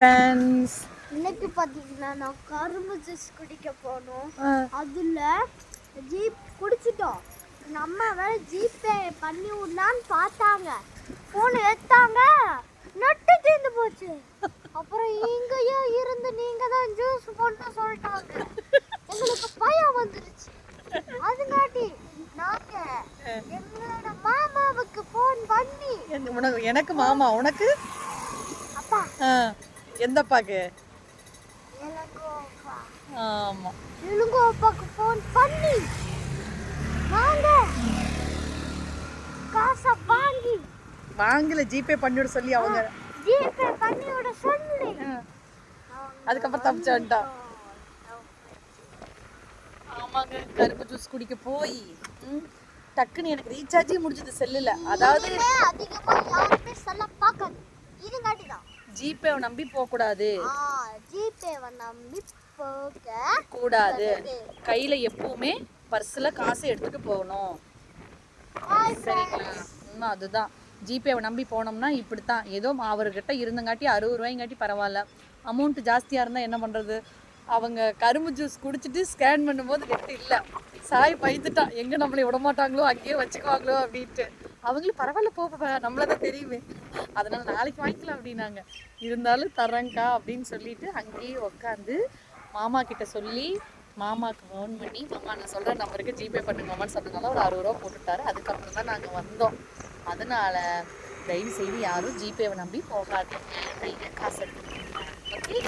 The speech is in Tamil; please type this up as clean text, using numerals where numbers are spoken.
ஃப்ரெண்ட்ஸ், இன்னைக்கு பார்த்தீங்கன்னா நான் கரும்பு ஜூஸ் குடிக்க போனோம். அதில் ஜீப் குடிச்சிட்டோம். நம்ம வேற ஜிபே பண்ணி விடலான்னு பார்த்தாங்க. ஃபோன் எடுத்தாங்க, நட்டு தீர்ந்து போச்சு. அப்புறம் இங்கேயே இருந்து நீங்கள் தான் ஜூஸ் போட்டு சொல்லிட்டாங்க. எங்களுக்கு பயம் வந்துருச்சு. அதுங்காட்டி நாங்கள் எங்களோட மாமாவுக்கு ஃபோன் பண்ணி, எனக்கு மாமா, உனக்கு அப்பா, எந்த அப்பாக்கு? ஆமா, இளுங்கோ அப்பாக்கு ஃபோன் பண்ணி வாங்க காசை வாங்கல ஜிபே பண்ணிவிட சொல்லி அவங்க ஜிபே பண்ணிவிட சொல்லி அதுக்கப்புறம் தப்பிச்சு வந்துட்டான். ஆமாங்க, கரும்பு ஜூஸ் குடிக்க போய் டக்குன்னு எனக்கு ரீசார்ஜே முடிஞ்சது செல்லுல. அதாவது அதிகமா யாருமே செல்ல பார்க்காது. இதுங்காட்டி தான் ஜிபேவை நம்பி போக கூடாது. ஜிபேவை நம்பி போக கூடாது. கையில எப்பவுமே பர்ஸ்ல காசு எடுத்துட்டு போகணும். சரிங்களா? அதுதான் ஜிபேவை நம்பி போனோம்னா இப்படித்தான். ஏதோ அவர்கிட்ட இருந்தங்காட்டி 60 ரூபாய்ங்காட்டி பரவாயில்ல. அமௌண்ட் ஜாஸ்தியா இருந்தா என்ன பண்றது? அவங்க கரும்பு ஜூஸ் குடிச்சிட்டு ஸ்கேன் பண்ணும்போது நெட் இல்லை. சாய் பயந்துட்டான், எங்க நம்மளை விடமாட்டாங்களோ, அங்கேயே வச்சுக்குவாங்களோ அப்படின்ட்டு. அவங்களும் பரவாயில்ல போப்ப, நம்மளதான் தெரியுமே, அதனால நாளைக்கு வாங்கிக்கலாம் அப்படின்னாங்க. இருந்தாலும் தர்றேங்க்கா அப்படின்னு சொல்லிட்டு அங்கேயே உட்காந்து மாமா கிட்ட சொல்லி மாமாவுக்கு ஃபோன் பண்ணி, மாமா நான் சொல்கிற நம்பருக்கு ஜிபே பண்ணுங்க மாமான்னு சொன்னதுனால ஒரு 60 ரூபா போட்டுட்டாரு. அதுக்கப்புறம் தான் நாங்கள் வந்தோம். அதனால தயவு செய்து யாரும் ஜிபேவை நம்பி போகாதீங்க, கையில் காசு எடுத்துக்கோங்க. ஓகே.